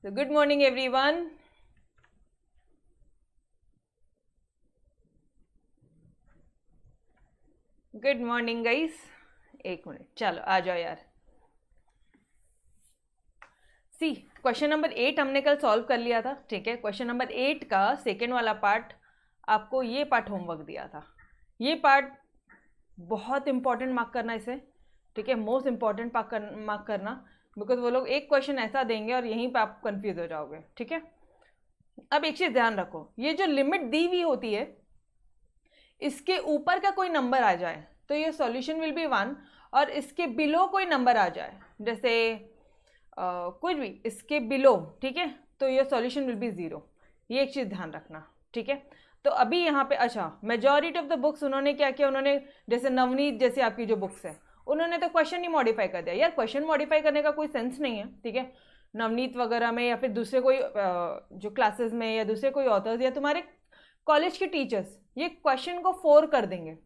So good morning everyone. Good morning guys. एक minute, चलो आ जाओ यार. सी क्वेश्चन नंबर 8 हमने कल सॉल्व कर लिया था. ठीक है, क्वेश्चन नंबर 8 का सेकेंड वाला पार्ट आपको ये पार्ट होमवर्क दिया था. ये पार्ट बहुत इंपॉर्टेंट मार्क करना इसे. ठीक है, मोस्ट इंपॉर्टेंट मार्क करना, बिकॉज वो लोग एक क्वेश्चन ऐसा देंगे और यहीं पे आप कंफ्यूज हो जाओगे. ठीक है, अब एक चीज ध्यान रखो, ये जो लिमिट दी हुई होती है इसके ऊपर का कोई नंबर आ जाए तो ये सॉल्यूशन विल बी 1, और इसके बिलो कोई नंबर आ जाए जैसे कुछ भी इसके बिलो, ठीक है, तो ये सॉल्यूशन विल बी 0. ये एक चीज़ ध्यान रखना. ठीक है, तो अभी यहाँ पे अच्छा मेजॉरिटी ऑफ द बुक्स उन्होंने क्या किया, उन्होंने जैसे नवनीत जैसे आपकी जो बुक्स है उन्होंने तो क्वेश्चन ही मॉडिफाई कर दिया. यार क्वेश्चन मॉडिफाई करने का कोई सेंस नहीं है. ठीक है, नवनीत वगैरह में या फिर दूसरे कोई जो क्लासेस में या दूसरे कोई ऑथर्स या तुम्हारे कॉलेज के टीचर्स ये क्वेश्चन को 4 कर देंगे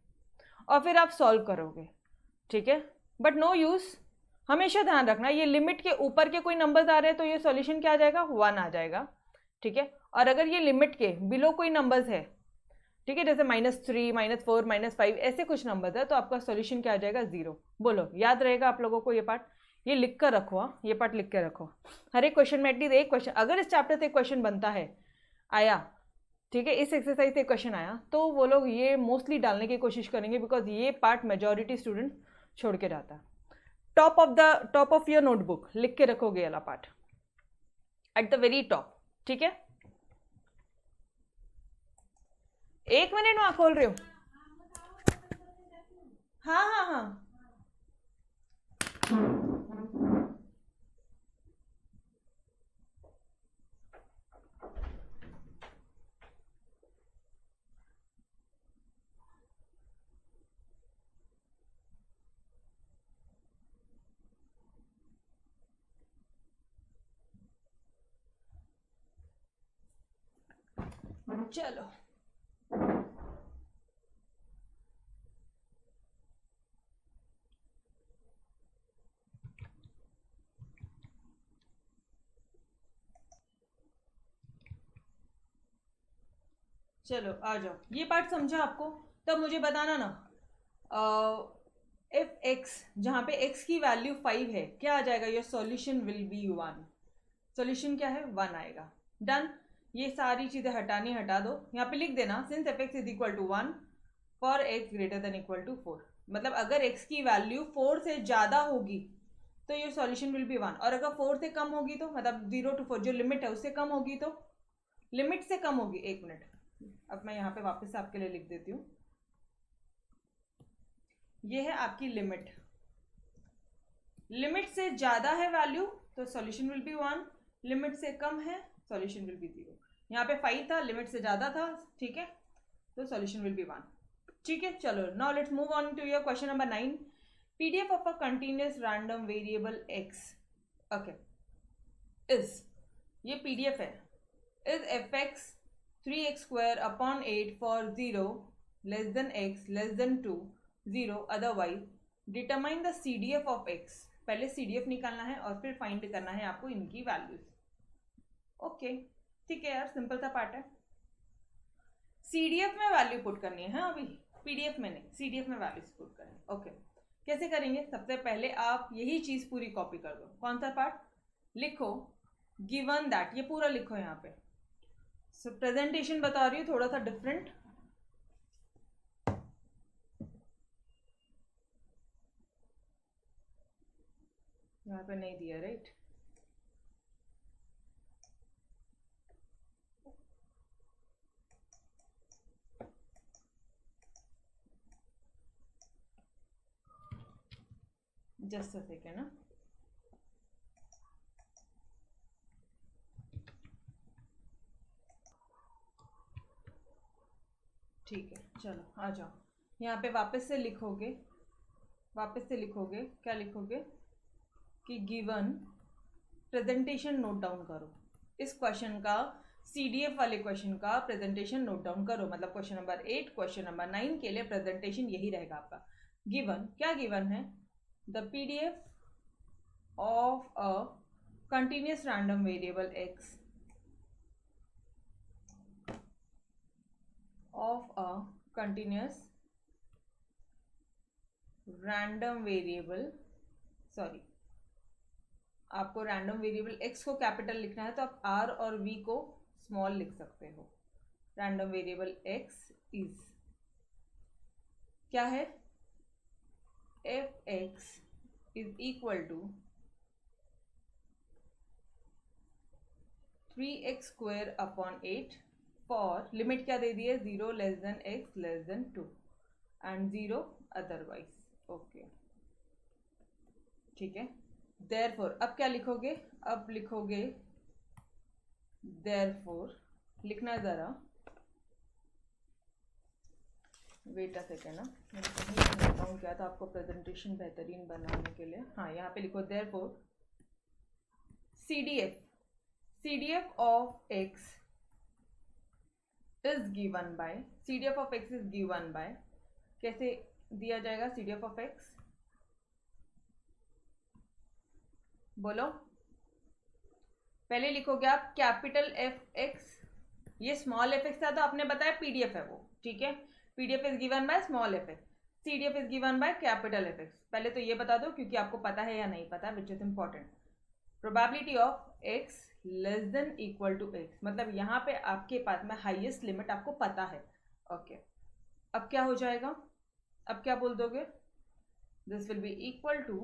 और फिर आप सॉल्व करोगे. ठीक है, बट नो यूज़. हमेशा ध्यान रखना ये लिमिट के ऊपर के कोई नंबर्स आ रहे हैं तो ये सॉल्यूशन क्या आ जाएगा, 1 आ जाएगा. ठीक है, और अगर ये लिमिट के बिलो कोई नंबर्स है, ठीक है, जैसे -3, -4, -5 ऐसे कुछ नंबर्स है तो आपका सॉल्यूशन क्या आ जाएगा, 0. बोलो, याद रहेगा आप लोगों को ये पार्ट? ये लिख कर रखो. हाँ, ये पार्ट लिख कर रखो. हर एक क्वेश्चन में एटलीस्ट एक क्वेश्चन, अगर इस चैप्टर से क्वेश्चन बनता है आया, ठीक है, इस एक्सरसाइज से क्वेश्चन आया तो वो लोग ये मोस्टली डालने की कोशिश करेंगे, बिकॉज ये पार्ट मेजॉरिटी स्टूडेंट छोड़ के जाता है. टॉप ऑफ योर नोटबुक लिख के रखोगे ये वाला part at the very top. ठीक है, 1 मिनट में खोल रहे हो? हाँ हाँ हाँ. चलो चलो आ जाओ. ये पार्ट समझा आपको? तब मुझे बताना ना, इफ x जहाँ पे x की वैल्यू 5 है क्या आ जाएगा, your solution will B 1. Solution क्या है, 1 आएगा. डन. ये सारी चीज़ें हटानी हटा दो. यहाँ पे लिख देना since f x is equal to 1 for x greater than equal to 4. मतलब अगर x की वैल्यू 4 से ज़्यादा होगी तो ये सॉल्यूशन विल बी 1, और अगर 4 से कम होगी तो मतलब 0 to 4 जो लिमिट है उससे कम होगी तो लिमिट से कम होगी. 1 मिनट, अब मैं यहाँ पे वापस से आपके लिए लिख देती हूँ. ये है आपकी लिमिट. लिमिट से ज़्यादा है वैल्यू तो सॉल्यूशन विल बी 1, लिमिट से कम है सॉल्यूशन विल बी 0. यहाँ पे 5 था, लिमिट से ज़्यादा था, ठीक है, तो सॉल्यूशन विल बी 1. ठीक है, चलो now let's move on to your question number 9. PDF of a continuous random variable x, okay, is, ये पीडीएफ है, is f x 3x square upon 8 for 0 less than x less than 2 0 otherwise determine the CDF of x. पहले CDF निकालना है और फिर find करना है आपको इनकी वैल्यूज. ओके, ठीक है यार, सिंपल सा पार्ट है. CDF में वैल्यू पुट करनी है. हाँ, अभी PDF में नहीं, CDF में वैल्यूज पुट करें. ओके, कैसे करेंगे? सबसे पहले आप यही चीज पूरी कॉपी कर दो. कौन सा पार्ट? लिखो गिवन दैट, ये पूरा लिखो यहाँ पे. सो प्रेजेंटेशन बता रही हूँ थोड़ा सा डिफरेंट. यहाँ पे नहीं दिया, राइट? जस्ट अ सेकेंड ना. ठीक है, चलो आ जाओ. यहाँ पे वापस से लिखोगे, क्या लिखोगे कि गिवन प्रेजेंटेशन नोट डाउन करो. इस क्वेश्चन का CDF वाले क्वेश्चन का प्रेजेंटेशन नोट डाउन करो. मतलब क्वेश्चन नंबर 8 क्वेश्चन नंबर 9 के लिए प्रेजेंटेशन यही रहेगा आपका. गिवन क्या गिवन है? The PDF of a continuous random variable x of a continuous random variable, sorry, आपको रैंडम वेरिएबल x को कैपिटल लिखना है तो आप r और v को स्मॉल लिख सकते हो। रैंडम वेरिएबल x इज क्या है, f(x) is equal to 3x square upon 8 for limit क्या दे दी है, 0 less than x less than 2 and 0 otherwise. Okay, ठीक है। देयरफॉर अब क्या लिखोगे, अब लिखोगे देयरफॉर, लिखना जरा, वेट अ सेकेंड ना, मैं कहीं लिखता हूँ क्या था आपको प्रेजेंटेशन बेहतरीन बनाने के लिए। हाँ, यहाँ पे लिखो therefore CDF of x is given by, CDF of x is given by, कैसे दिया जाएगा CDF of x, बोलो। पहले लिखोगे आप कैपिटल f(x), ये स्मॉल f(x) था तो आपने बताया PDF है वो, ठीक है। PDF is given by small f(x), CDF is given by capital f(x). पहले तो ये बता दो क्योंकि आपको पता है या नहीं पता, which is important. Probability of x less than equal to x, मतलब यहाँ पे आपके पास में हाईएस्ट लिमिट आपको पता है। ओके, अब क्या हो जाएगा, अब क्या बोल दोगे, this will be equal to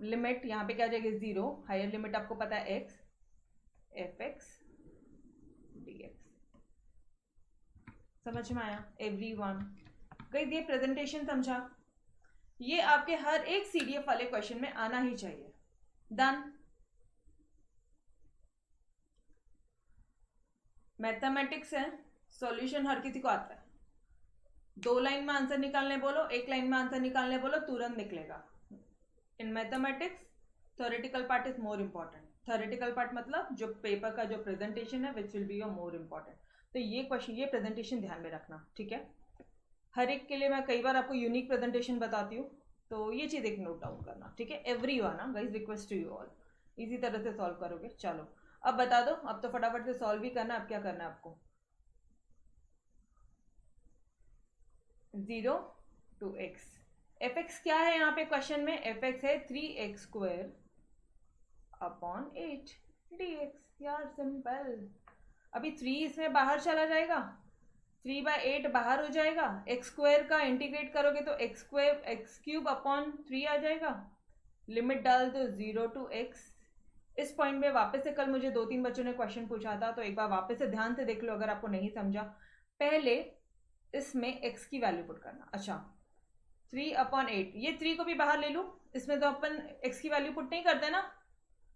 limit, यहाँ पे क्या आ जाएगी 0, हायर लिमिट आपको पता है x, f(x) dx। समझ में आया एवरीवन? गाइस ये प्रेजेंटेशन समझा, ये आपके हर एक CDF वाले क्वेश्चन में आना ही चाहिए। डन। मैथमेटिक्स है, सॉल्यूशन हर किसी को आता है। 2 लाइन में आंसर निकालने बोलो, 1 लाइन में आंसर निकालने बोलो, तुरंत निकलेगा। In mathematics theoretical part is more important. Theoretical part मतलब जो पेपर का जो प्रेजेंटेशन है which will be your more important. तो ये क्वेश्चन, ये प्रेजेंटेशन ध्यान में रखना, ठीक है। हर एक के लिए मैं कई बार आपको यूनिक प्रेजेंटेशन बताती हूँ, तो ये चीज़ एक नोट डाउन करना, ठीक है। Everyone, guys request to you all, इसी तरह से सॉल्व करोगे। चलो अब बता दो, अब तो फटाफट से सॉल्व ही करना। अब क्या करना है आपको, 0 to x, f(x) क्या है यहाँ पे क्वेश्चन में, f(x) है 3x स्क्वायर अपॉन 8 dx। यार सिंपल, अभी 3 इसमें बाहर चला जाएगा, 3/8 बाहर हो जाएगा, एक्स स्क्वायर का इंटीग्रेट करोगे तो x square x cube upon 3 आ जाएगा। लिमिट डाल दो 0 to x। इस पॉइंट में वापस से, कल मुझे 2-3 बच्चों ने क्वेश्चन पूछा था, तो एक बार वापस से ध्यान से देख लो अगर आपको नहीं समझा। पहले इसमें x की वैल्यू पुट करना। अच्छा, 3/8, ये 3 को भी बाहर ले लूँ, इसमें तो अपन x की वैल्यू पुट नहीं करते ना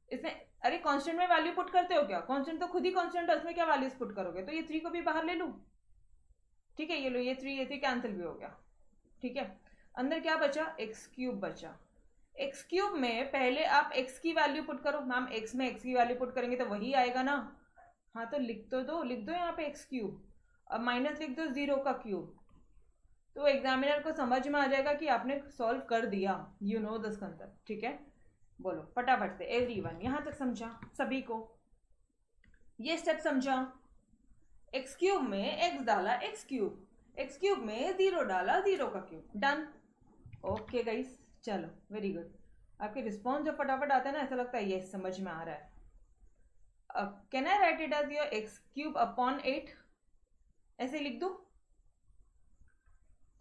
इसमें। अरे कांस्टेंट में वैल्यू पुट करते हो क्या, कांस्टेंट तो खुद ही कांस्टेंट है, उसमें क्या वैल्यूज पुट करोगे। तो ये 3 को भी बाहर ले लूँ, ठीक है। ये लो, ये 3 कैंसिल भी हो गया, ठीक है। अंदर क्या बचा, एक्स क्यूब बचा। एक्स क्यूब में पहले आप x की वैल्यू पुट करो। मैम x में x की वैल्यू पुट करेंगे तो वही आएगा ना। हाँ तो लिख तो दो, लिख दो यहाँ पे एक्स क्यूब, अब माइनस लिख दो 0 का क्यूब, तो एग्जामिनर को समझ में आ जाएगा कि आपने सॉल्व कर दिया। यू नो दिस कंसेप्ट, ठीक है। बोलो फटाफट से एवरीवन, यहाँ तक समझा सभी को, ये स्टेप समझा। एक्स क्यूब में x डाला एक्स क्यूब, एक्स क्यूब में 0 डाला 0 का क्यूब। डन। ओके गाइस, चलो वेरी गुड। आपके रिस्पॉन्स जब फटाफट आता है ना, ऐसा लगता है ये समझ में आ रहा है। अब can I write it as your x cube upon 8, ऐसे लिख दूं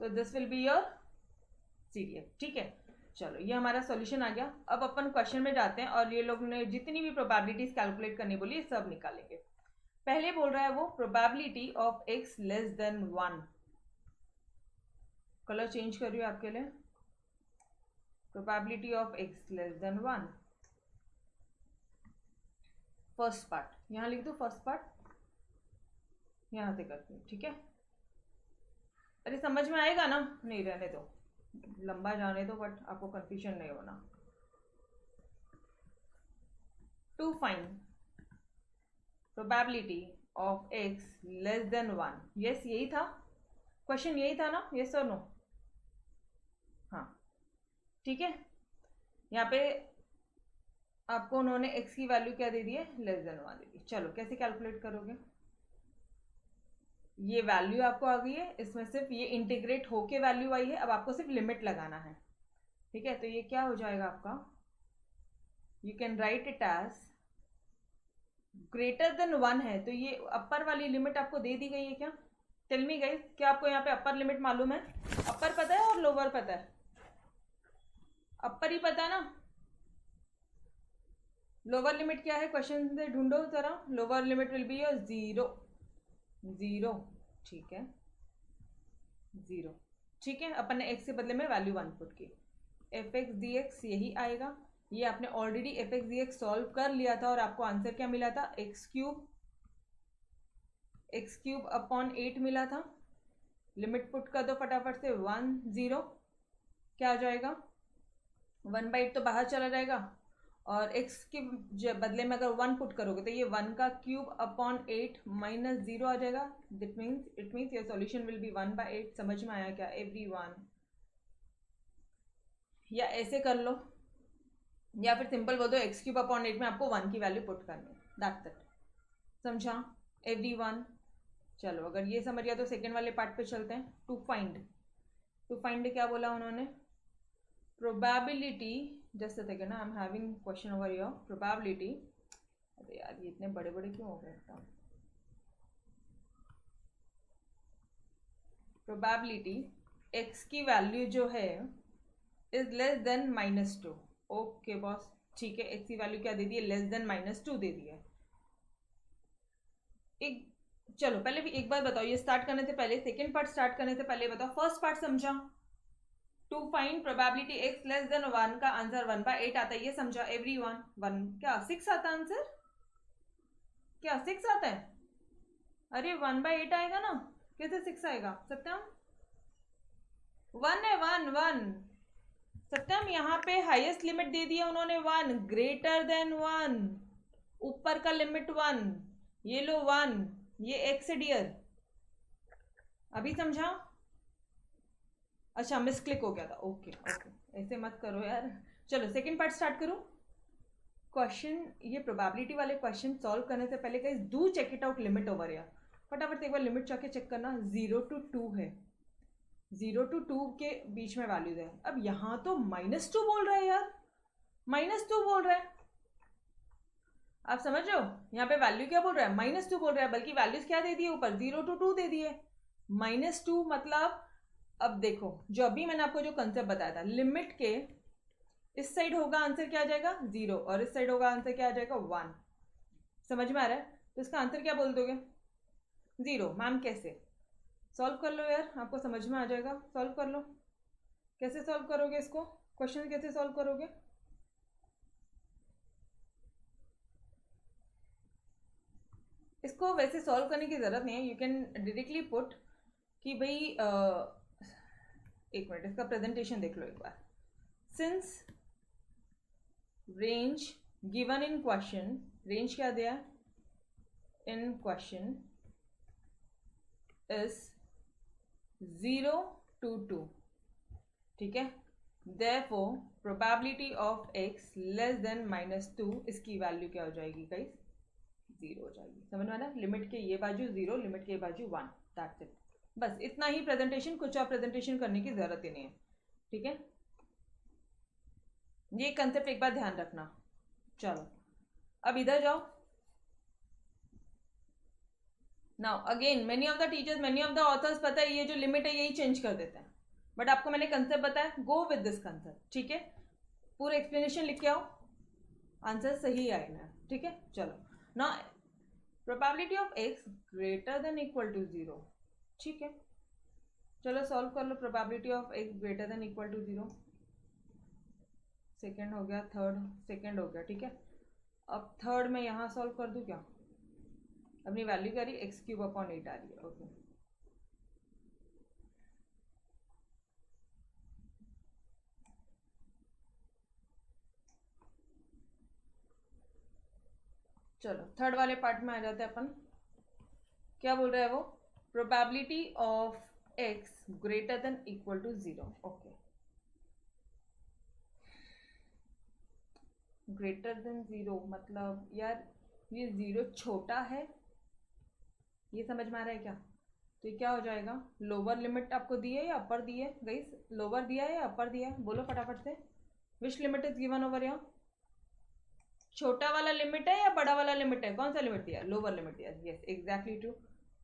तो this will be your CDF, ठीक है। चलो ये हमारा सॉल्यूशन आ गया। अब अपन क्वेश्चन में जाते हैं और ये लोग ने जितनी भी प्रोबेबिलिटीज कैलकुलेट करनी बोली ये सब निकालेंगे। पहले बोल रहा है वो probability of x less than 1। Colour change कर रही हूँ आपके लिए। Probability of x less than 1, first part यहाँ लिख दो, फर्स्ट पार्ट यहाँ से करती हूँ, ठीक है। अरे समझ में आएगा ना, नहीं रहने दो, लंबा जाने दो, बट आपको कंफ्यूजन नहीं होना। To find probability of x less than 1, yes यही था क्वेश्चन, यही था ना, यस और नो। हाँ ठीक है, यहाँ पे आपको उन्होंने x की वैल्यू क्या दे दी है, लेस देन 1 दे दी। चलो कैसे कैलकुलेट करोगे, ये वैल्यू आपको आ गई है, इसमें सिर्फ ये इंटीग्रेट होके वैल्यू आई है, अब आपको सिर्फ लिमिट लगाना है। ठीक है, तो ये क्या हो जाएगा आपका, you can write it as greater than 1 है, तो ये अपर वाली लिमिट आपको दे दी गई है क्या। टेल मी गाइस, क्या आपको यहाँ पे अपर लिमिट मालूम है, अपर पता है और लोअर पता है, अपर ही पता है ना, लोअर लिमिट क्या है क्वेश्चन से ढूंढो जरा, lower limit will be your 0 0, ठीक है 0, ठीक है, अपन ने x के बदले में वैल्यू 1 पुट की, एफ एक्स डी एक्स यही आएगा। ये आपने already F x D x solve कर लिया था और आपको आंसर क्या मिला था, एक्स क्यूब अपॉन 8 मिला था। लिमिट पुट कर दो फटाफट से, 1 0, क्या आ जाएगा 1/8 तो बाहर चला जाएगा, और x के बदले में अगर 1 पुट करोगे तो ये 1 का क्यूब अपॉन 8 माइनस 0 आ जाएगा। It means your solution will B 1/8। समझ में आया क्या एवरीवन, या ऐसे कर लो, या फिर सिंपल बोल दो एक्स क्यूब अपॉन 8 में आपको 1 की वैल्यू पुट करनी है, दैट्स इट। समझा एवरीवन। चलो अगर ये समझ गया तो सेकेंड वाले पार्ट पे चलते हैं। टू फाइंड क्या बोला उन्होंने, probability, just a second, I am having question over your probability. अरे यार ये इतने बड़े बड़े क्यों हो गए, प्रोबेबिलिटी एक्स की वैल्यू जो है is less than -2। Okay boss, ठीक है, एक्स की वैल्यू क्या दे दी है, लेस देन -2 दे दी है। एक चलो पहले भी एक बार बताओ, ये स्टार्ट करने से पहले, सेकेंड पार्ट स्टार्ट करने से पहले बताओ, फर्स्ट पार्ट समझा, to find probability x less than 1 का आंसर 1/8 आता है, ये समझा एवरीवन। 1 क्या 6 आता है आंसर, क्या 6 आता है, अरे 1/8 आएगा ना, कैसे 6 आएगा सत्यम, 1 है 1 सत्यम, यहाँ पे हाईएस्ट लिमिट दे दिया उन्होंने 1, ग्रेटर देन 1, ऊपर का लिमिट 1, ये लो 1, ये एक्स है डियर, अभी समझा। अच्छा मिसक्लिक हो गया था, ओके ऐसे मत करो यार। चलो सेकंड पार्ट स्टार्ट करूं। क्वेश्चन, ये प्रोबेबिलिटी वाले क्वेश्चन सॉल्व करने से पहले guys do check it out limit over यार, फटाफट से एक बार लिमिट जाके चेक करना। 0 to 2 है, 0 to 2 के बीच में वैल्यूज है। अब यहाँ तो -2 बोल रहा है यार, -2 बोल रहा है, आप समझ रहे हो, यहाँ पे वैल्यू क्या बोल रहा है, -2 बोल रहा है, बल्कि वैल्यूज क्या दे दिए ऊपर, 0 to 2 दे दिए। -2 मतलब, अब देखो जो अभी मैंने आपको जो कंसेप्ट बताया था, लिमिट के इस साइड होगा आंसर क्या आ जाएगा 0, और इस साइड होगा आंसर क्या आ जाएगा 1। समझ में आ रहा है, तो इसका आंसर क्या बोल दोगे, 0। मैम कैसे, सॉल्व कर लो यार, आपको समझ में आ जाएगा, सॉल्व कर लो। कैसे सॉल्व करोगे इसको, क्वेश्चन कैसे सॉल्व करोगे, इसको वैसे सॉल्व करने की जरूरत नहीं है, यू कैन डायरेक्टली पुट कि भाई एक मिनट इसका प्रेजेंटेशन देख लो एक बार। Since range given in question, range क्या दिया इन क्वेश्चन इज 0 to 2, ठीक है, therefore probability of x less than -2, इसकी वैल्यू क्या हो जाएगी गाइस, 0 हो जाएगी। समझ में आना, लिमिट के ये बाजू 0, लिमिट के बाजू 1, दैट्स इट। बस इतना ही प्रेजेंटेशन, कुछ और प्रेजेंटेशन करने की जरूरत ही नहीं है, ठीक है, ये कंसेप्ट एक बार ध्यान रखना। चलो अब इधर जाओ। Now again many of the teachers, many of the author's, पता है ये जो लिमिट है यही चेंज कर देते हैं, बट आपको मैंने कंसेप्ट बताया, गो विद दिस कंसेप्ट, ठीक है, पूरा एक्सप्लेनेशन लिख के आओ, आंसर सही आएगा, ठीक है। चलो ना, probability of X greater than equal to 0, ठीक है, चलो सॉल्व कर लो। Probability of X greater than equal to 0, second हो गया, थर्ड, सेकेंड हो गया, ठीक है। अब थर्ड में यहाँ सॉल्व कर दूँ क्या, अपनी वैल्यू क्या रही, x³ अपॉन 8 आ रही है, ओके। चलो थर्ड वाले पार्ट में आ जाते हैं अपन, क्या बोल रहा है वो, probability of x greater than equal to 0, okay. Greater than zero मतलब यार ये ज़ीरो छोटा है, ये समझ में आ रहा है क्या? तो ये क्या हो जाएगा, लोअर लिमिट आपको दी है या अपर दी है गाइस? लोअर दिया है या अपर दिया है, बोलो फटाफट से। विच लिमिट इज गिवन ओवर यहाँ? छोटा वाला लिमिट है या बड़ा वाला लिमिट है? कौन सा लिमिट दिया? लोअर लिमिट दिया। Yes exactly true,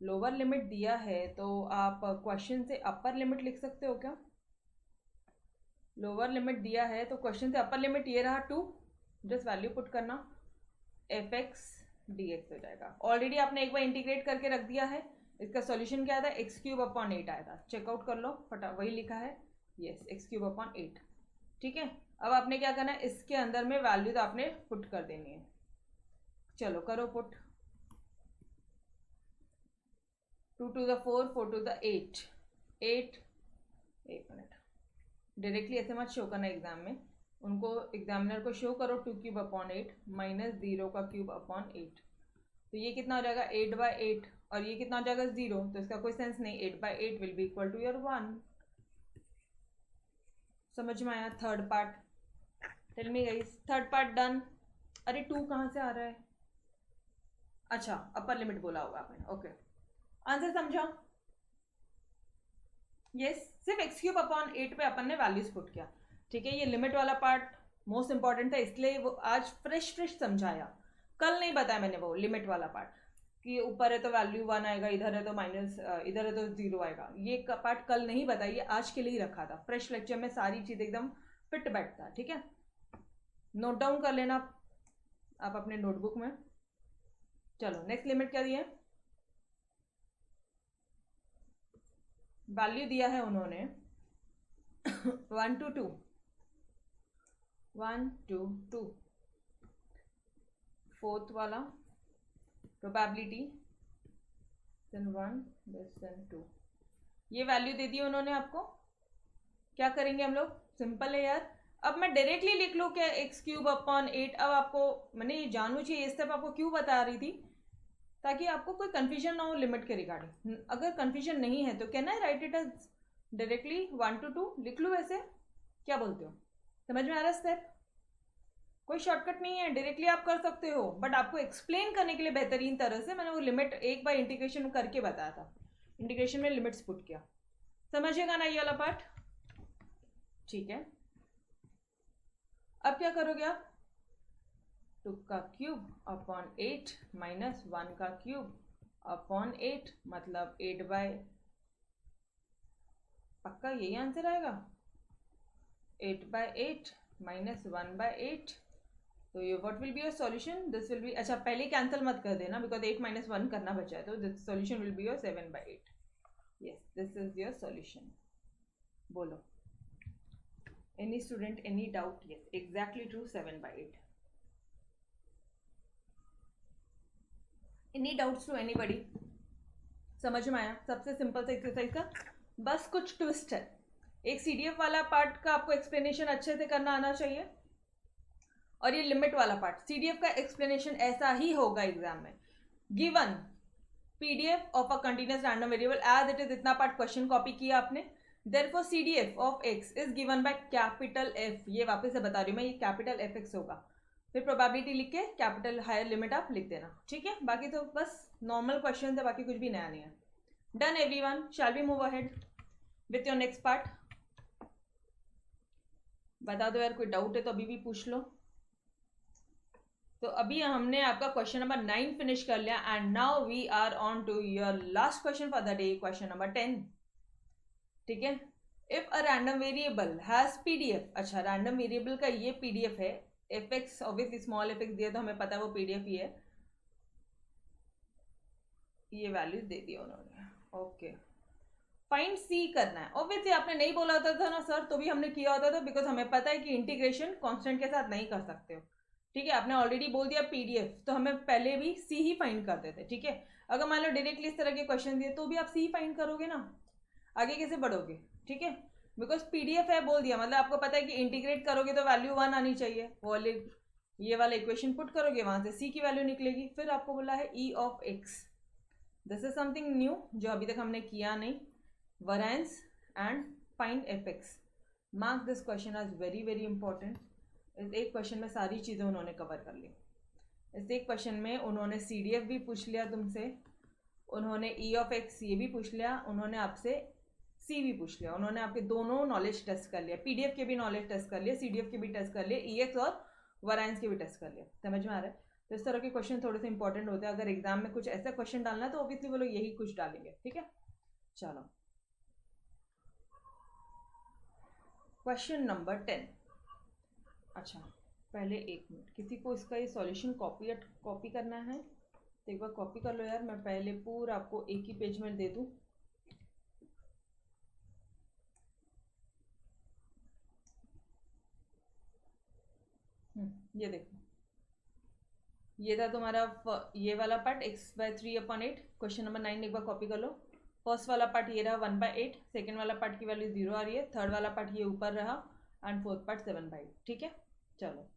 lower limit दिया है। तो आप क्वेश्चन से अपर लिमिट लिख सकते हो क्या? लोअर लिमिट दिया है तो क्वेश्चन से अपर लिमिट ये रहा 2, जस्ट वैल्यू पुट करना, एफ एक्स डी एक्स हो जाएगा। ऑलरेडी आपने एक बार इंटीग्रेट करके रख दिया है। इसका सॉल्यूशन क्या था? एक्स क्यूब अपॉन 8 आया था, चेकआउट कर लो फटा, वही लिखा है। यस एक्स क्यूब अपॉन 8, ठीक है। अब आपने क्या करना है, इसके अंदर में वैल्यू तो आपने पुट कर देनी है। चलो करो put, 2 to the 4, 4 to the 8, 8, एक मिनट, डायरेक्टली ऐसे मत शो करना एग्जाम में, उनको एग्जामिनर को शो करो 2 क्यूब अपॉन 8 माइनस 0 का क्यूब अपॉन 8। तो ये कितना हो जाएगा 8/8, और ये कितना हो जाएगा 0, तो इसका कोई सेंस नहीं। 8/8 will be equal to your 1। समझ में आया? Third part, tell me guys, third part done. अरे 2 कहाँ से आ रहा है? अच्छा अपर लिमिट बोला होगा आपने, ओके। आंसर समझा? यस, सिर्फ एक्स क्यूब अपॉन 8 पे अपन ने वैल्यूज पुट किया, ठीक है। ये लिमिट वाला पार्ट मोस्ट इंपॉर्टेंट था, इसलिए वो आज फ्रेश समझाया। कल नहीं बताया मैंने वो लिमिट वाला पार्ट कि ऊपर है तो वैल्यू 1 आएगा, इधर है तो माइनस, इधर है तो 0 आएगा। ये पार्ट कल नहीं बताइए, आज के लिए ही रखा था। फ्रेश लेक्चर में सारी चीज़ एकदम फिट बैठता, ठीक है। नोट डाउन कर लेना आप अपने नोटबुक में। चलो नेक्स्ट लिमिट क्या दिया है? वैल्यू दिया है उन्होंने 1 to 2, 1 to 2, फोर्थ वाला प्रोबेबिलिटी देन 1 लेस देन 2, ये वैल्यू दे दी उन्होंने आपको। क्या करेंगे हम लोग? सिंपल है यार, अब मैं डायरेक्टली लिख लूँ क्या एक्स क्यूब अपॉन 8। अब आपको मैंने ये जानू चाहिए, ये स्टेप आपको क्यों बता रही थी, ताकि आपको कोई कंफ्यूजन ना हो लिमिट के रिगार्डिंग। अगर कंफ्यूजन नहीं है तो can I write it as directly 1 to 2 लिख लूँ वैसे? क्या बोलते हो? समझ में आ रहा है स्टेप? कोई शॉर्टकट नहीं है, डायरेक्टली आप कर सकते हो, बट आपको एक्सप्लेन करने के लिए बेहतरीन तरह से मैंने वो लिमिट एक बार इंटीग्रेशन करके बताया था। इंटीग्रेशन में लिमिट्स पुट किया, समझिएगा ना ये वाला पार्ट, ठीक है। अब क्या करोगे आप? 2 का क्यूब अपॉन 8 माइनस 1 का क्यूब अपॉन 8 मतलब 8/, पक्का यही आंसर आएगा, 8/8 माइनस 1/8। तो ये what will be your solution? This will B, अच्छा पहले कैंसिल मत कर देना बिकॉज 8 - 1 करना बचा है, तो this solution will be your 7/8। Yes this is your solution. बोलो any student, any doubt? Yes exactly true, 7/8। Any doubts to anybody? समझ में आया? सबसे सिंपल सा एक्सरसाइज का बस कुछ ट्विस्ट है। एक सीडीएफ वाला पार्ट का आपको एक्सप्लेनेशन अच्छे से करना आना चाहिए, और ये लिमिट वाला पार्ट सीडीएफ का एक्सप्लेनेशन ऐसा ही होगा एग्जाम में। Given PDF of a continuous random variable as it is, इतना पार्ट क्वेश्चन कॉपी किया आपने। Therefore CDF of x is given by capital F, ये वापस से बता रही हूँ मैं, ये कैपिटल एफ एक्स होगा। फिर प्रोबेबिलिटी लिख के कैपिटल हायर लिमिट आप लिख देना, ठीक है। बाकी तो बस नॉर्मल क्वेश्चन है, बाकी कुछ भी नया नहीं है। Done everyone, shall we move ahead with your next part? बता दो यार, कोई डाउट है तो अभी भी पूछ लो। तो अभी हमने आपका क्वेश्चन नंबर 9 फिनिश कर लिया, and now we are on to your last question for the day, question number 10, ठीक है। If a random variable has PDF, अच्छा रैंडम वेरिएबल का ये पीडीएफ है, f x obviously small f x दिया तो हमें पता है वो पीडीएफ ही है, ये वैल्यूज दे दिया उन्होंने, ओके। फाइंड सी करना है, ऑब्वियसली आपने नहीं बोला होता था ना सर तो भी हमने किया होता था, बिकॉज हमें पता है कि इंटीग्रेशन कांस्टेंट के साथ नहीं कर सकते हो, ठीक है। आपने ऑलरेडी बोल दिया पीडीएफ, तो हमें पहले भी सी ही फाइंड करते थे, ठीक है। अगर मान लो डायरेक्टली इस तरह के क्वेश्चन दिए तो भी आप सी फाइंड करोगे ना, आगे कैसे बढ़ोगे, ठीक है। बिकॉज पीडीएफ है बोल दिया, मतलब आपको पता है कि इंटीग्रेट करोगे तो वैल्यू 1 आनी चाहिए, वो वाले ये वाला इक्वेशन पुट करोगे, वहां से सी की वैल्यू निकलेगी। फिर आपको बोला है ई of x, this is something new जो अभी तक हमने किया नहीं, variance and find fx. Mark this question as very very important. इस एक क्वेश्चन में सारी चीज़ें उन्होंने कवर कर ली। इस एक क्वेश्चन में उन्होंने CDF भी पूछ लिया तुमसे, उन्होंने E ऑफ X ये भी पूछ लिया, उन्होंने आपसे C भी पूछ लिया, उन्होंने आपके दोनों नॉलेज टेस्ट कर लिया, PDF के भी नॉलेज टेस्ट कर लिया, CDF के भी टेस्ट कर लिए, EX और वराइंस के भी टेस्ट कर लिया। समझ में आ रहा है? तो इस तरह के क्वेश्चन थोड़े से इंपॉर्टेंट होते हैं। अगर एग्जाम में कुछ ऐसा क्वेश्चन डालना है तो ऑब्वियसली वो लोग यही कुछ डालेंगे। ठीक है, चलो क्वेश्चन नंबर 10। अच्छा पहले एक मिनट, किसी को इसका ये सॉल्यूशन कॉपी करना है तो एक बार कॉपी कर लो यार, मैं पहले पूरा आपको एक ही पेज में दे दूँ। ये देखो, ये था तुम्हारा ये वाला पार्ट x/3/8, क्वेश्चन नंबर 9 एक बार कॉपी कर लो। फर्स्ट वाला पार्ट ये रहा 1/8, सेकेंड वाला पार्ट की वैल्यू 0 आ रही है, थर्ड वाला पार्ट ये ऊपर रहा एंड फोर्थ पार्ट 7/8। ठीक है, चलो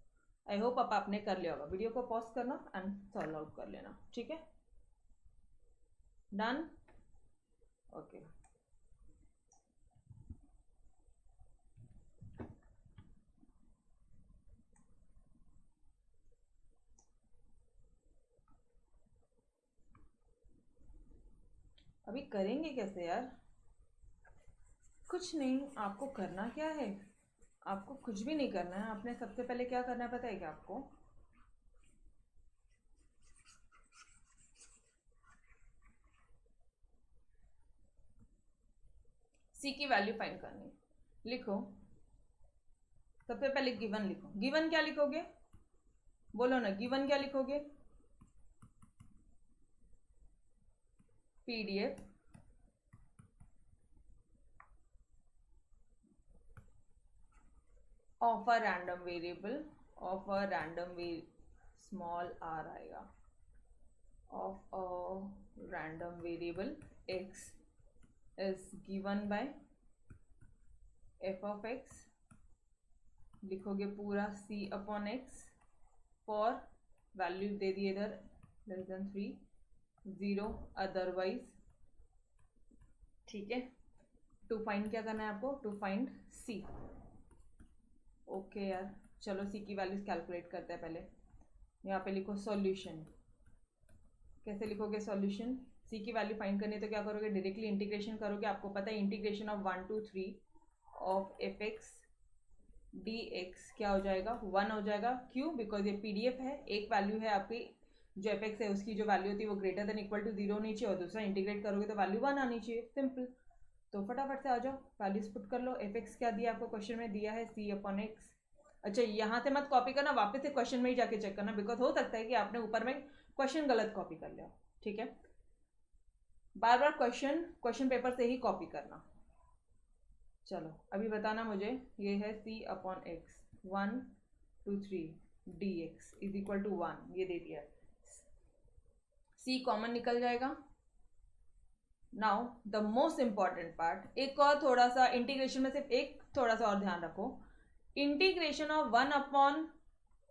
आई होप आप आपने कर लिया होगा। वीडियो को पॉज करना एंड सॉल्व आउट कर लेना। ठीक है, डन, ओके। अभी करेंगे कैसे यार? कुछ नहीं, आपको करना क्या है, आपको कुछ भी नहीं करना है। आपने सबसे पहले क्या करना है पता है क्या आपको? सी की वैल्यू फाइंड करनी है। लिखो, सबसे पहले गिवन लिखो। गिवन क्या लिखोगे? बोलो ना, गिवन क्या लिखोगे? PDF of a random variable, of a random small r आएगा, of a random variable x is given by f of x, लिखोगे पूरा c upon x for value दे दिए इधर <3 0 अदरवाइज। ठीक है, टू फाइंड क्या करना है आपको? To find c। ओके यार, चलो सी की वैल्यूज कैलकुलेट करते हैं। पहले यहाँ पे लिखो सॉल्यूशन। कैसे लिखोगे सॉल्यूशन? सी की वैल्यू फाइंड करनी है तो क्या करोगे? डायरेक्टली इंटीग्रेशन करोगे। आपको पता है integration of 1 to 3 of fx dx क्या हो जाएगा? 1 हो जाएगा। क्यों? बिकॉज ये PDF है, एक वैल्यू है आपकी जो fx है उसकी जो वैल्यू होती है वो ग्रेटर देन इक्वल टू 0 होनी चाहिए और दूसरा इंटीग्रेट करोगे तो वैल्यू 1 आनी चाहिए। सिंपल। तो फटाफट से आ जाओ, वैल्यूज पुट कर लो। fx क्या दिया आपको क्वेश्चन में? दिया है c अपॉन x। अच्छा यहाँ से मत कॉपी करना, वापस से क्वेश्चन में ही जाके चेक करना, बिकॉज हो सकता है कि आपने ऊपर में क्वेश्चन गलत कॉपी कर लिया। ठीक है, बार बार क्वेश्चन पेपर से ही कॉपी करना। चलो अभी बताना मुझे, ये है c upon x 1 to 3 dx is equal to 1, ये दे दिया। c कॉमन निकल जाएगा। Now the most important part, एक और थोड़ा सा इंटीग्रेशन में सिर्फ एक थोड़ा सा और ध्यान रखो। इंटीग्रेशन ऑफ 1 अपॉन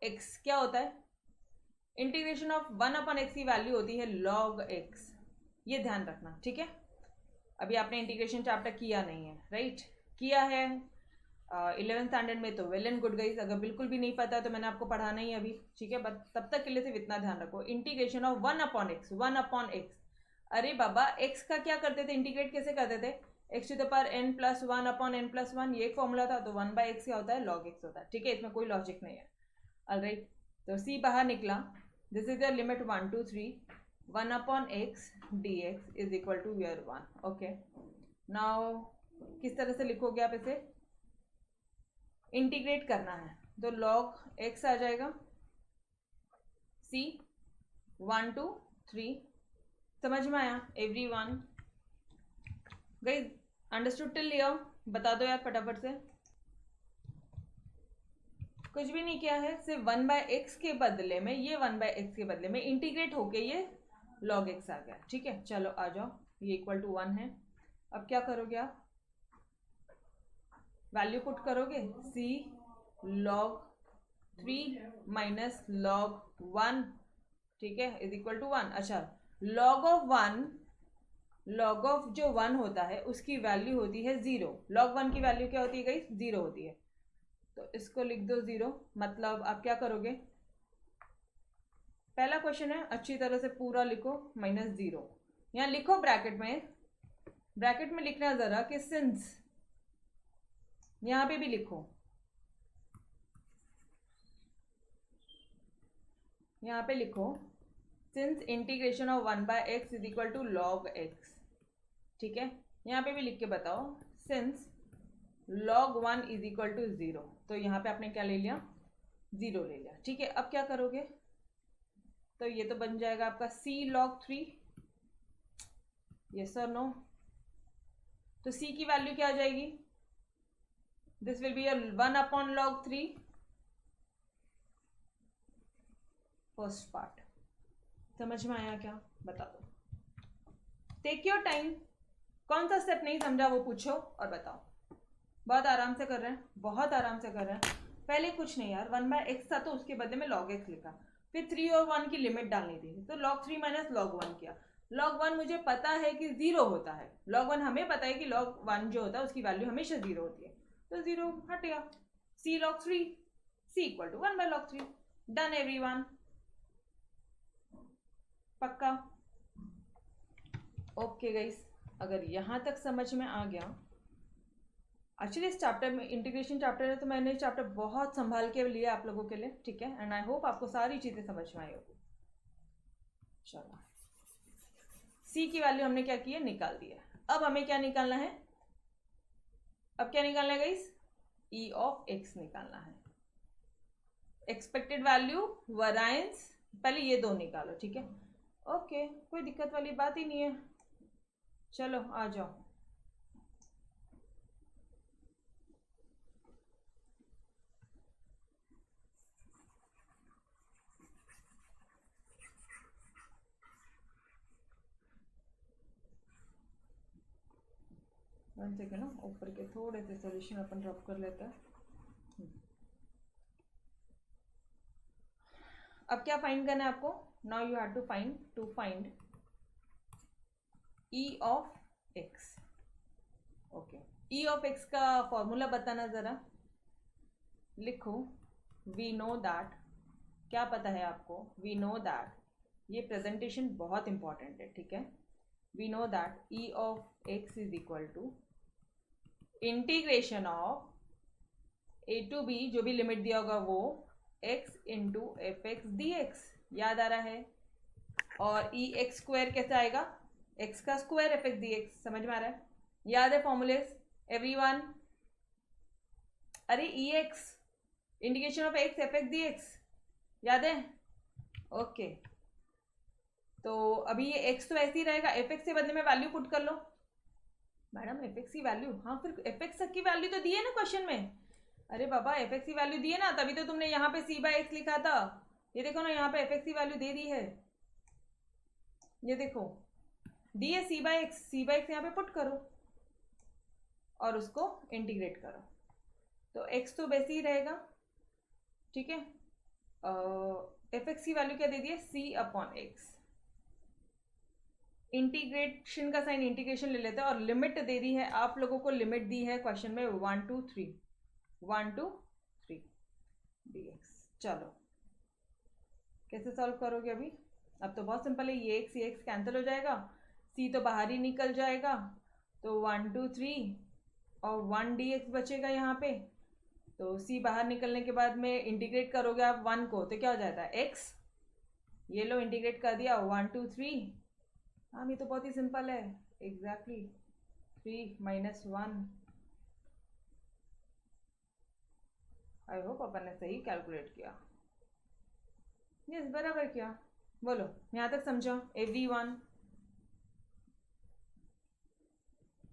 x क्या होता है? इंटीग्रेशन ऑफ 1 अपॉन x की वैल्यू होती है log x, ये ध्यान रखना। ठीक है, अभी आपने इंटीग्रेशन चैप्टर किया नहीं है, राइट? किया है 11th स्टैंडर्ड में तो वेल एंड गुड गाइस। अगर बिल्कुल भी नहीं पता तो मैंने आपको पढ़ाना ही अभी। ठीक है, बट तब तक के लिए सिर्फ इतना ध्यान रखो, integration of 1 upon x, 1 upon x। अरे बाबा, x का क्या करते थे? इंटीग्रेट कैसे करते थे? x to the power n plus 1 upon n plus 1, ये एक फॉर्मूला था। तो 1/x क्या होता है? log x होता है। ठीक है, इसमें कोई लॉजिक नहीं है। ऑलराइट, तो c बाहर निकला। This is the limit 1 to 3 1 upon x dx is equal to 1। Okay, now किस तरह से लिखोगे आप इसे? इंटीग्रेट करना है तो log x आ जाएगा c 1 to 3। समझ में आया everyone? Guys understood till here? बता दो यार फटाफट से। कुछ भी नहीं किया है, सिर्फ 1/x के बदले में, ये 1/x के बदले में इंटीग्रेट होके ये log x आ गया। ठीक है, चलो आ जाओ, ये इक्वल टू 1 है। अब क्या करोगे आप? वैल्यू पुट करोगे, c log 3 माइनस log 1, ठीक है, इज इक्वल टू 1। अच्छा, log of 1, log of जो 1 होता है उसकी वैल्यू होती है 0। log 1 की वैल्यू क्या होती है गाइस? 0 होती है। तो इसको लिख दो 0। मतलब आप क्या करोगे, पहला क्वेश्चन है अच्छी तरह से पूरा लिखो, -0 यहाँ लिखो ब्रैकेट में लिखना जरा कि सिंस, यहाँ पे भी लिखो, यहाँ पे लिखो since integration of 1/x is equal to log x। ठीक है, यहाँ पे भी लिख के बताओ since log 1 is equal to 0। तो यहाँ पे आपने क्या ले लिया, 0 ले लिया। ठीक है, अब क्या करोगे, तो ये तो बन जाएगा आपका c log 3, यस और नो। तो c की वैल्यू क्या आ जाएगी, this will B 1/log 3 first part. समझ में आया क्या, बता दो, टेक योर टाइम, कौन सा स्टेप नहीं समझा वो पूछो और बताओ। बहुत आराम से कर रहे हैं, बहुत आराम से कर रहे हैं। पहले कुछ नहीं यार, 1/x था तो उसके बदले में log x लिखा, फिर 3 और 1 की लिमिट डालनी थी तो log 3 माइनस log 1 किया। log 1 मुझे पता है कि 0 होता है, log 1 हमें पता है कि log 1 जो होता है उसकी वैल्यू हमेशा 0 होती है, तो 0 हट गया। c log 3, c equal to 1/log 3। Done everyone, पक्का? ओके गाइस, अगर यहाँ तक समझ में आ गया, एक्चुअली इस चैप्टर में इंटीग्रेशन चैप्टर है तो मैंने चैप्टर बहुत संभाल के लिया आप लोगों के लिए। ठीक है, एंड आई होप आपको सारी चीज़ें समझ में आई होगी। चलो, c की वैल्यू हमने क्या की है, निकाल दिया। अब हमें क्या निकालना है, अब क्या निकालना है गाइस, e ऑफ x निकालना है। एक्सपेक्टेड वैल्यू, वेरिएंस, पहले ये दो निकालो। ठीक है, ओके, कोई दिक्कत वाली बात ही नहीं है। चलो आ जाओ, वन सेकेंड ना, ऊपर के थोड़े से सॉल्यूशन अपन ड्रॉप कर लेते हैं। अब क्या फाइंड करना है आपको, now you have to find e of x। Okay, e of x का फॉर्मूला बताना जरा, लिखो वी नो दैट, क्या पता है आपको, वी नो दैट, ये प्रेजेंटेशन बहुत इंपॉर्टेंट है। ठीक है, we know that e of x is equal to integration of a to b, जो भी लिमिट दिया होगा वो, x into f x D x, याद आ रहा है। और ई एक्स स्क्वायर कैसे आएगा, x का square F x D x, समझ में आ रहा है, याद है फॉर्मूलेस एवरीवन। अरे E X integration of x F x D x, याद है, ओके। तो अभी ये x तो ऐसे ही रहेगा, एफ एक्स के बदले में वैल्यू पुट कर लो। मैडम एफ एक्स की वैल्यू, हाँ फिर एफ एक्स की वैल्यू तो दी है ना क्वेश्चन में। अरे बाबा एफ एक्स की वैल्यू दी है ना, तभी तो तुमने यहाँ पे c/x लिखा था। ये देखो ना, यहाँ पे एफ एक्स की वैल्यू दे दी है, ये देखो दी है c/x यहाँ पे पुट करो और उसको इंटीग्रेट करो, तो x तो वैसे ही रहेगा। ठीक है, एफ एक्स की वैल्यू क्या दे दी है, c/x। इंटीग्रेशन का साइन इंटीग्रेशन ले लेते हैं, और लिमिट दे दी है आप लोगों को, लिमिट दी है क्वेश्चन में 1 to 3 dx। चलो कैसे सॉल्व करोगे अभी, अब तो बहुत सिंपल है, ये x कैंसिल हो जाएगा, c तो बाहर ही निकल जाएगा, तो 1 to 3 और 1 dx बचेगा यहाँ पे। तो c बाहर निकलने के बाद में इंटीग्रेट करोगे आप 1 को, तो क्या हो जाता है x, ये लो इंटीग्रेट कर दिया 1 to 3। हाँ ये तो बहुत ही सिंपल है, एग्जैक्टली 3 - 1। आई होप अपन ने सही कैलकुलेट किया, यस बराबर किया। बोलो यहाँ तक समझो एवरीवन।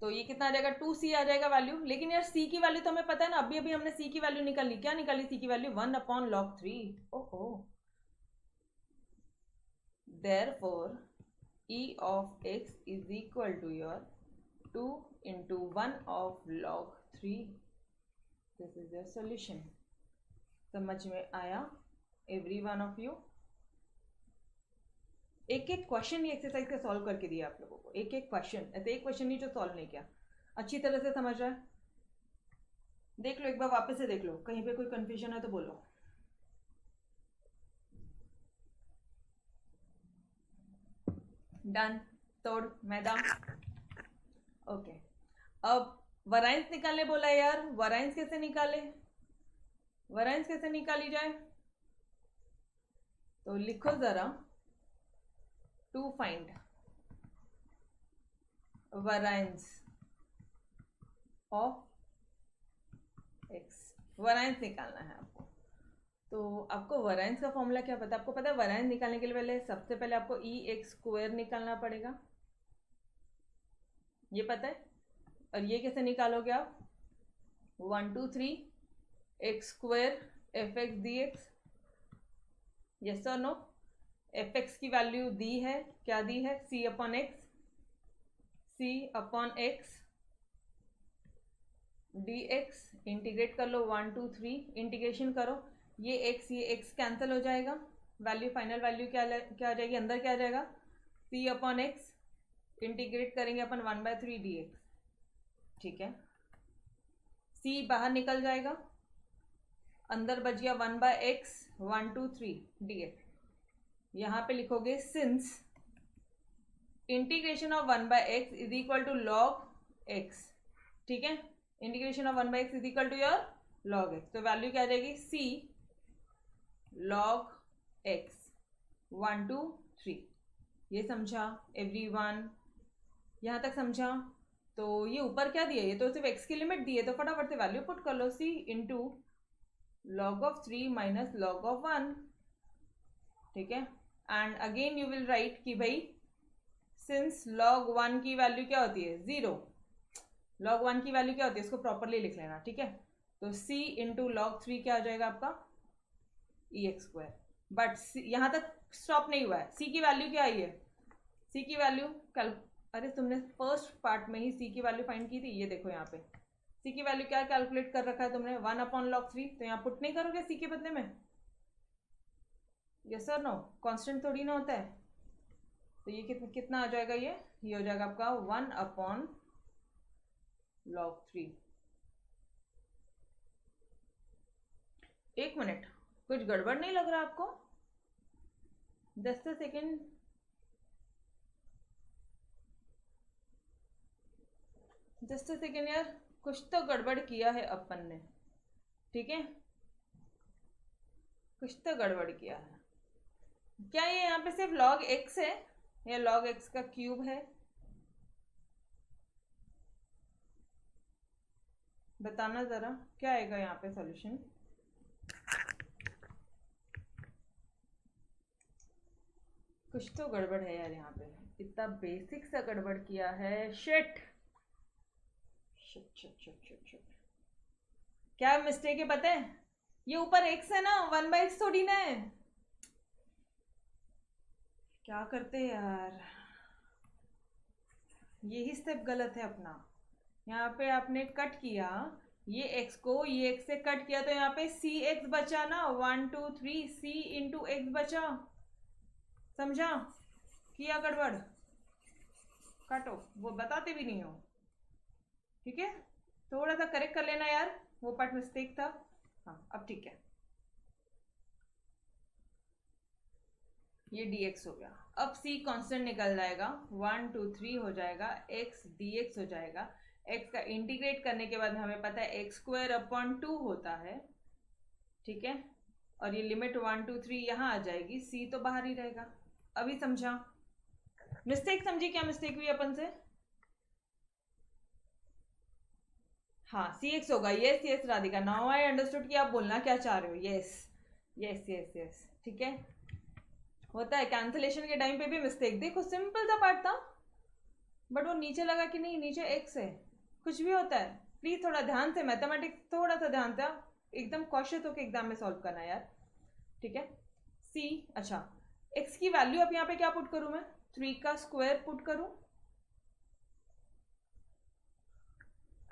तो ये कितना आ जाएगा, 2c आ जाएगा वैल्यू। लेकिन यार c की वैल्यू तो हमें पता है ना, अभी अभी हमने c की वैल्यू निकाली, क्या निकाली c की वैल्यू, 1/log 3। ओहो, therefore e of x is equal to your 2 into 1/log 3। This is your solution। समझ में आया एवरी वन ऑफ यू? एक एक क्वेश्चन ये एक्सरसाइज का सॉल्व करके दिया आप लोगों को, एक एक क्वेश्चन, ऐसे एक क्वेश्चन नहीं जो सॉल्व नहीं किया। अच्छी तरह से समझ रहा है? देख लो एक बार, वापस से देख लो, कहीं पे कोई कंफ्यूजन है तो बोलो। डन, तोड़ मैदान। ओके, अब वराइंस निकालने बोला यार, वराइंस कैसे निकाले, वराइंस कैसे निकाली जाए, तो लिखो जरा, to find variance of x, variance निकालना है आपको। तो आपको वराइंस का फॉर्मूला क्या पता है, आपको पता है वराइंस निकालने के लिए पहले सबसे पहले आपको ई एक्स स्क्वायर निकालना पड़ेगा, ये पता है। और ये कैसे निकालोगे आप, 1 2 3 X square F x D X, yes और नो। एफ एक्स की वैल्यू दी है, क्या दी है, C upon X, C upon X D X, integrate कर लो 1 2 3, इंटीग्रेशन करो, ये एक्स कैंसिल हो जाएगा, वैल्यू फाइनल वैल्यू क्या आ जाएगी, अंदर क्या आ जाएगा, सी अपॉन एक्स, इंटीग्रेट करेंगे अपन 1/3 डी एक्स, ठीक है। सी बाहर निकल जाएगा, अंदर बच गया 1/x 1 2 3 डी एक्स। यहाँ पे लिखोगे since integration of 1/x is equal to log x, ठीक है, integration of 1/x is equal to your log x, तो वैल्यू क्या आ जाएगी, सी लॉग एक्स 1 2 3। ये समझा एवरीवन, यहाँ तक समझा। तो ये ऊपर क्या दिया, ये तो सिर्फ एक्स की लिमिट दी है, तो फटाफट से वैल्यू पुट कर लो, C into log of 3 minus log of 1, ठीक है। And again you will write कि भाई सिंस log 1 की वैल्यू क्या होती है, 0, log 1 की वैल्यू क्या होती है, इसको प्रॉपरली लिख लेना, ठीक है। तो c इंटू लॉग 3 क्या आ जाएगा आपका, ई एक्स स्क्वायर। बट यहाँ तक स्टॉप नहीं हुआ है, c की वैल्यू क्या आई है, c की वैल्यू अरे तुमने फर्स्ट पार्ट में ही c की वैल्यू फाइंड की थी, ये देखो यहाँ पे c की वैल्यू क्या कैलकुलेट कर रखा है तुमने, 1/log 3, तो यहाँ पुट नहीं करोगे c के बदले में, यस सर नो, कांस्टेंट थोड़ी ना होता है। तो ये कितना आ जाएगा, ये हो जाएगा आपका 1/log 3। एक मिनट, कुछ गड़बड़ नहीं लग रहा आपको, just a second, just a second यार, कुछ तो गड़बड़ किया है अपन ने, ठीक है, कुछ तो गड़बड़ किया है। क्या ये यहाँ पे सिर्फ log x है या log x का क्यूब है, बताना जरा, क्या आएगा यहाँ पे सॉल्यूशन। कुछ तो गड़बड़ है यार, यहाँ पे इतना बेसिक सा गड़बड़ किया है, shit shit shit shit shit shit. क्या मिस्टेक है पता है, ये ऊपर x है ना, 1/x थोड़ी ना है, क्या करते यार, यही स्टेप गलत है अपना। यहाँ पे आपने कट किया ये x को, ये x से कट किया, तो यहाँ पे सी एक्स बचा ना, 1 2 3 सी इंटू एक्स बचा, समझा, किया गड़बड़, काटो, वो बताते भी नहीं हो, ठीक है, थोड़ा सा करेक्ट कर लेना यार, वो पार्ट मिस्टेक था। हाँ अब ठीक है, ये dx हो गया, अब c कांस्टेंट निकल जाएगा, 1 2 3 हो जाएगा, x dx हो जाएगा, x का इंटीग्रेट करने के बाद हमें पता है एक्स स्क्वायर अपॉन 2 होता है, ठीक है, और ये लिमिट 1 2 3 यहाँ आ जाएगी, c तो बाहर ही रहेगा। अभी समझा, मिस्टेक समझी, क्या मिस्टेक हुई अपन से, हाँ सी एक्स होगा, yes yes Radhika, now I understood कि आप बोलना क्या चाह रहे हो, यस यस यस यस, ठीक है, होता है कैंसलेशन के टाइम पे भी मिस्टेक, देखो सिंपल सा पार्ट था, बट वो नीचे लगा कि नहीं नीचे एक्स है, कुछ भी होता है, प्लीज थोड़ा ध्यान से मैथमेटिक्स, थोड़ा सा ध्यान से, एकदम कॉशियस होकर एग्जाम में सॉल्व करना यार, ठीक है। सी, अच्छा एक्स की वैल्यू अब यहाँ पे क्या पुट करूं मैं, 3 का स्क्वायर पुट करूं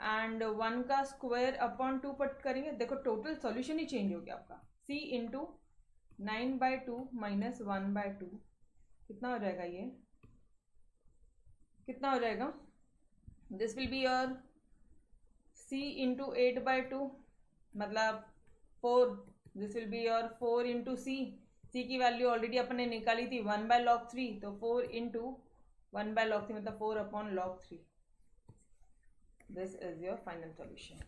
एंड 1 का स्क्वायर अपॉन 2 पुट करेंगे, देखो टोटल सॉल्यूशन ही चेंज हो गया आपका, c इंटू 9/2 माइनस 1/2, कितना हो जाएगा, ये कितना हो जाएगा, this will be your c into 8/2 मतलब 4, this will be your 4 into C. C की वैल्यू ऑलरेडी अपन ने निकाली थी 1/log3, तो 4 इंटू 1/log3 मतलब 4/log3। This is your final solution.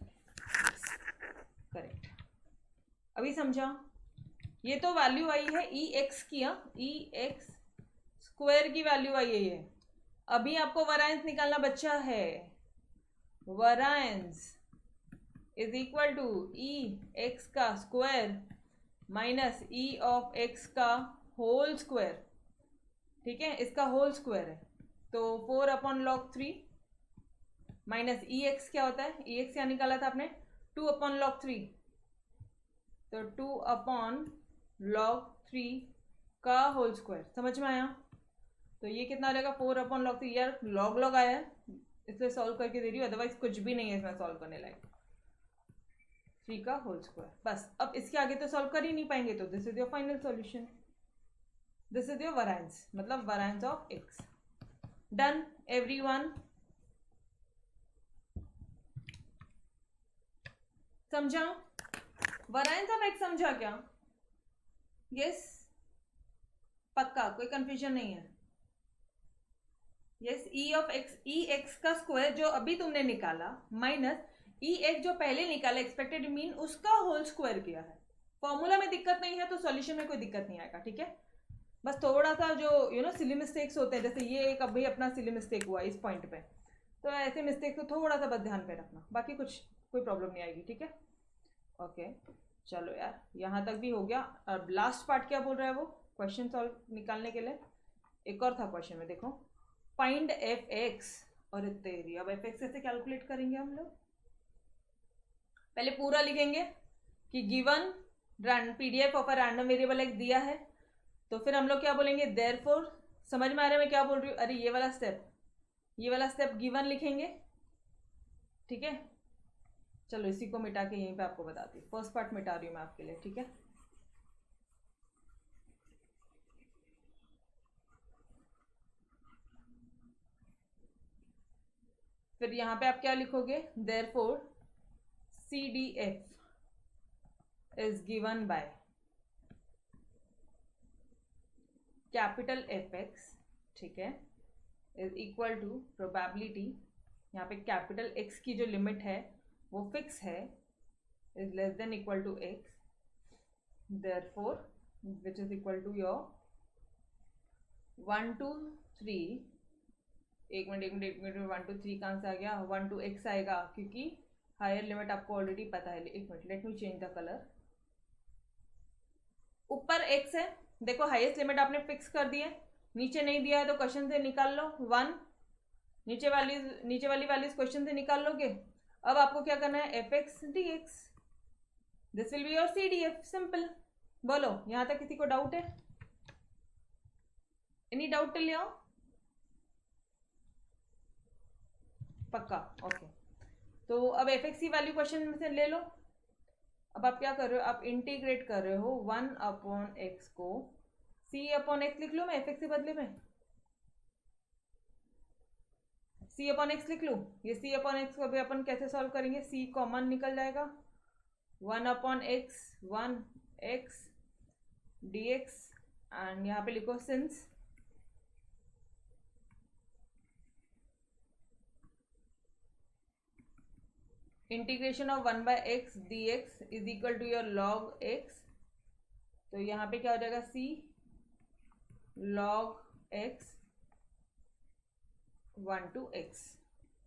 Correct. अभी समझा? ये तो वैल्यू आई है ई एक्स की, ई एक्स स्क्वायर की वैल्यू आई है ये। अभी आपको वरायंस निकालना बच्चा है। Variance is equal to E X का square minus E of X का होल स्क्वायर। ठीक है, इसका होल स्क्वायर है तो 4/log3 माइनस ई एक्स क्या होता है, ई एक्स क्या निकाला था आपने 2/log3, तो 2/log3 का होल स्क्वायर। समझ में आया? तो ये कितना आ जाएगा 4/log3। यार लॉग लॉग आया है इसलिए सॉल्व करके दे रही हूँ, अदरवाइज कुछ भी नहीं है इसमें सॉल्व करने लायक। 3 का होल स्क्वायर बस। अब इसके आगे तो सॉल्व कर ही नहीं पाएंगे, तो this is your final solution. This is your variance, मतलब variance of X. Done everyone? समझा? वरायंस ऑफ एक्स समझा क्या? यस? पक्का? कोई कंफ्यूजन नहीं है? Yes. E of X, E X का स्क्वायर जो अभी तुमने निकाला माइनस ई एक्स जो पहले निकाला एक्सपेक्टेड मीन, उसका होल स्क्वायर किया है। फॉर्मूला में दिक्कत नहीं है तो सॉल्यूशन में कोई दिक्कत नहीं आएगा। ठीक है, बस थोड़ा सा जो सिली मिस्टेक्स होते हैं, जैसे ये एक अभी अपना सिली मिस्टेक हुआ इस पॉइंट पे, तो ऐसे मिस्टेक को थोड़ा सा बस ध्यान पे रखना, बाकी कुछ कोई प्रॉब्लम नहीं आएगी। ठीक है, ओके चलो यार, यहाँ तक भी हो गया। अब लास्ट पार्ट क्या बोल रहा है वो, क्वेश्चन सॉल्व निकालने के लिए एक और था क्वेश्चन में, देखो फाइंड एफ एक्स। और तेरी अब एफ एक्स कैसे कैलकुलेट करेंगे हम लोग? पहले पूरा लिखेंगे कि given PDF of a random variable x दिया है, तो फिर हम लोग क्या बोलेंगे, देयरफॉर। समझ में आ रहा है मैं क्या बोल रही हूँ? अरे ये वाला स्टेप गिवन लिखेंगे। ठीक है, चलो इसी को मिटा के यहीं पे आपको बताती हूँ। फर्स्ट पार्ट मिटा रही हूँ मैं आपके लिए। ठीक है, फिर यहाँ पे आप क्या लिखोगे, therefore C D F is given by capital F x. ठीक है, इज इक्वल टू प्रोबेबिलिटी, यहाँ पे कैपिटल एक्स की जो लिमिट है वो फिक्स है, is less than equal to x, therefore which is equal to your 1 2 3। एक मिनट 1 2 3 कहाँ से आ गया, 1 2 x आएगा क्योंकि हायर लिमिट आपको ऑलरेडी पता है। एक minute, let me change the colour. ऊपर x है, देखो हाईएस्ट लिमिट आपने फिक्स कर दी है, नीचे नहीं दिया है तो क्वेश्चन से निकाल लो 1, नीचे वाली वैल्यूज क्वेश्चन से निकाल लोगे। अब आपको क्या करना है, f x D x, this will be your C D F. Simple. बोलो यहां तक किसी को डाउट है? Any doubt till now? पक्का? ओके, तो अब एफ एक्स की वैल्यू क्वेश्चन में से ले लो। अब आप क्या कर रहे हो, आप इंटीग्रेट कर रहे हो 1/x को c/x लिख लो मैं एफ एक्स के बदले में, c/x लिख लूँ। ये c/x को अभी अपन कैसे सॉल्व करेंगे, c कॉमन निकल जाएगा, 1/x 1x dx, एंड यहाँ पे लिखो since integration of 1/x dx is equal to your log x। तो यहाँ पे क्या हो जाएगा, c log x 1 to x।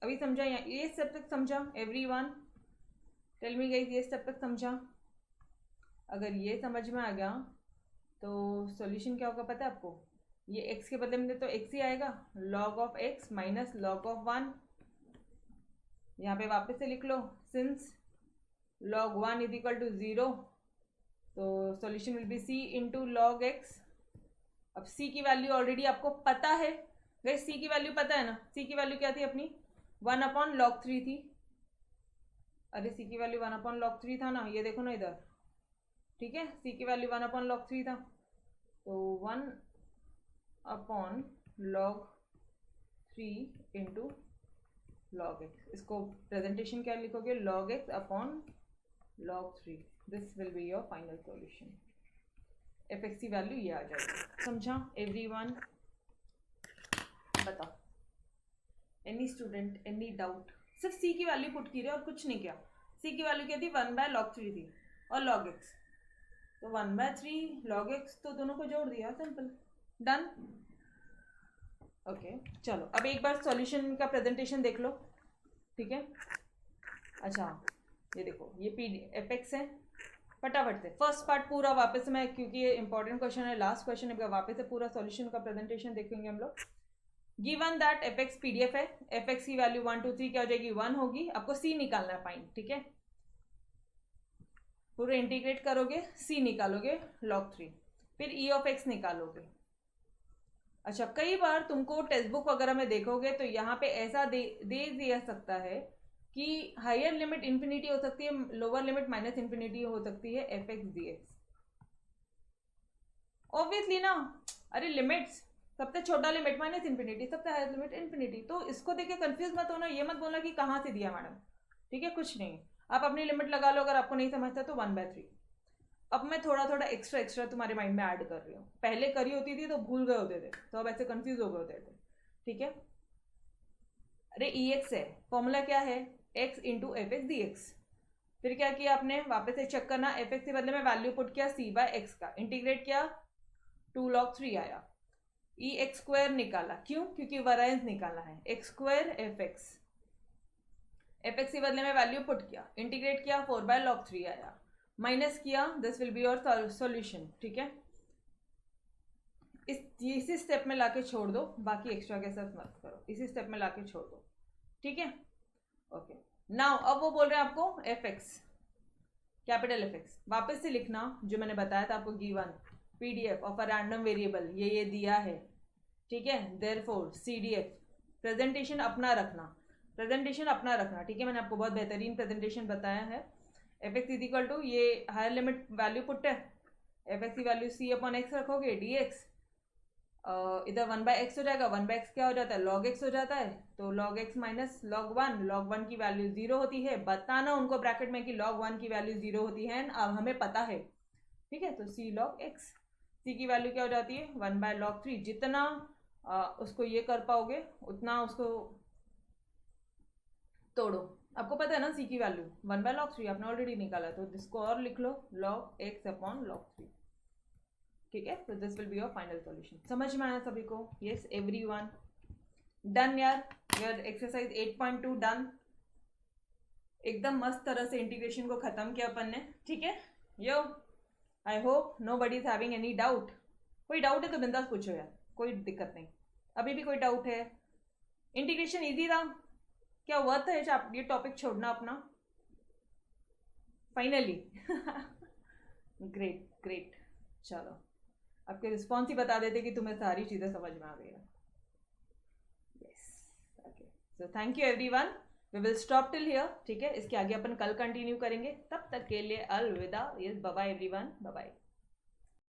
अभी समझा? ये स्टेप तक समझा एवरीवन? टेल मी गाइस, ये स्टेप तक समझा? अगर ये समझ में आ गया तो सॉल्यूशन क्या होगा पता है आपको, ये x के बदले में तो x ही आएगा, log of x minus log of 1। यहाँ पे वापस से लिख लो, since log 1 is equal to 0, तो solution will be c into log X. अब c की वैल्यू ऑलरेडी आपको पता है, गाइस c की वैल्यू पता है ना, c की वैल्यू क्या थी अपनी 1/log3 थी। अरे c की वैल्यू 1/log3 था ना, ये देखो ना इधर। ठीक है, c की वैल्यू 1/log3 था, तो 1/log3 इंटू log x, इसको प्रेजेंटेशन क्या लिखोगे, log x upon log 3, this will be your final solution. fx की वैल्यू ये आ जाएगी। समझा एवरीवन? बताओ, एनी स्टूडेंट, एनी डाउट? सिर्फ c की वैल्यू पुट की रहे और कुछ नहीं किया। c की वैल्यू क्या थी, 1/log 3 थी, और log x, तो 1/3 log x, तो दोनों को जोड़ दिया, सिंपल, डन। ओके चलो, अब एक बार सॉल्यूशन का प्रेजेंटेशन देख लो, ठीक है। अच्छा ये देखो, ये पी एफ एक्स है, फटाफट से फर्स्ट पार्ट पूरा वापस से मैं, क्योंकि ये इंपॉर्टेंट क्वेश्चन है, लास्ट क्वेश्चन है, वापस से पूरा सॉल्यूशन का प्रेजेंटेशन देखेंगे हम लोग। Given that F x PDF है, एफ एक्स की वैल्यू 1 2 3 क्या हो जाएगी, 1 होगी। आपको सी निकालना है फाइन, ठीक है। पूरे इंटीग्रेट करोगे, सी निकालोगे log 3, फिर ई ऑफ एक्स निकालोगे। अच्छा, कई बार तुमको टेक्स्ट बुक वगैरह में देखोगे तो यहाँ पे ऐसा दे दिया सकता है कि हायर लिमिट इन्फिनिटी हो सकती है, लोअर लिमिट माइनस इन्फिनिटी हो सकती है f x D x. Obviously ना, अरे लिमिट्स, सबसे छोटा लिमिट माइनस इन्फिनिटी, सबसे हायर लिमिट इन्फिनिटी, तो इसको देख के कंफ्यूज मत होना, ये मत बोलना कि कहाँ से दिया मैडम, ठीक है, कुछ नहीं, आप अपनी लिमिट लगा लो, अगर आपको नहीं समझता तो 1/3। अब मैं थोड़ा थोड़ा एक्स्ट्रा तुम्हारे माइंड में ऐड कर रही हूँ, पहले करी होती थी तो भूल गए होते थे, तो अब ऐसे कंफ्यूज हो गए होते थे, ठीक है। अरे ई एक्स है, फॉर्मूला क्या है, x into f x D x. फिर क्या किया आपने, वापस से चेक करना, एफ एक्स के बदले में वैल्यू पुट किया सी बाय एक्स का, इंटीग्रेट किया, 2 log 3 आया, ई एक्स स्क्वायर निकाला, क्यों, क्योंकि वेरिएंस निकालना है, x square F x, F x के बदले में वैल्यू पुट किया, इंटीग्रेट किया, 4/log 3 आया, माइनस किया, this will be your solution, ठीक है। इसी स्टेप में लाके छोड़ दो, बाकी एक्स्ट्रा के साथ मत करो, इसी स्टेप में लाके छोड़ दो, ठीक है। ओके नाउ अब वो बोल रहे हैं आपको F x, capital F x, वापस से लिखना जो मैंने बताया था आपको, given PDF of a random variable, ये दिया है, ठीक है। देयरफॉर सीडीएफ, प्रेजेंटेशन अपना रखना, प्रेजेंटेशन अपना रखना, ठीक है, मैंने आपको बहुत बेहतरीन प्रेजेंटेशन बताया है। F x is equal to, ये हायर लिमिट वैल्यू पुट है, एफ एक्स की वैल्यू सी अपॉन एक्स रखोगे, डी एक्स, इधर 1/x हो जाएगा, 1/x क्या हो जाता है, log x हो जाता है, तो log x माइनस log 1 की वैल्यू 0 होती है, बताना उनको ब्रैकेट में कि log 1 की वैल्यू 0 होती है, अब हमें पता है, ठीक है। तो c log x, c की वैल्यू क्या हो जाती है, 1/log 3, जितना उसको ये कर पाओगे उतना उसको तोड़ो, आपको पता है ना c की वैल्यू 1/log 3 आपने ऑलरेडी निकाला, तो इसको और लिख लो, log x अपॉन log 3, ठीक है। तो this will be your final solution. समझ में आया सभी को? यस एवरीवन, डन यार, योर एक्सरसाइज 8.2 डन, एकदम मस्त तरह से इंटीग्रेशन को खत्म किया अपन ने, ठीक है। Yo I hope nobody is having any doubt. कोई डाउट है तो बिंदास पूछो यार, कोई दिक्कत नहीं। अभी भी कोई डाउट है? इंटीग्रेशन इजी था क्या, वर्थ है ये टॉपिक छोड़ना अपना फाइनली? ग्रेट ग्रेट, चलो आपके रिस्पॉन्स ही बता देते कि तुम्हें सारी चीज़ें समझ में आ गई है। Yes okay, so thank you everyone, we will stop till here, ठीक है। इसके आगे अपन कल कंटिन्यू करेंगे, तब तक के लिए अलविदा, yes bye bye everyone, bye bye.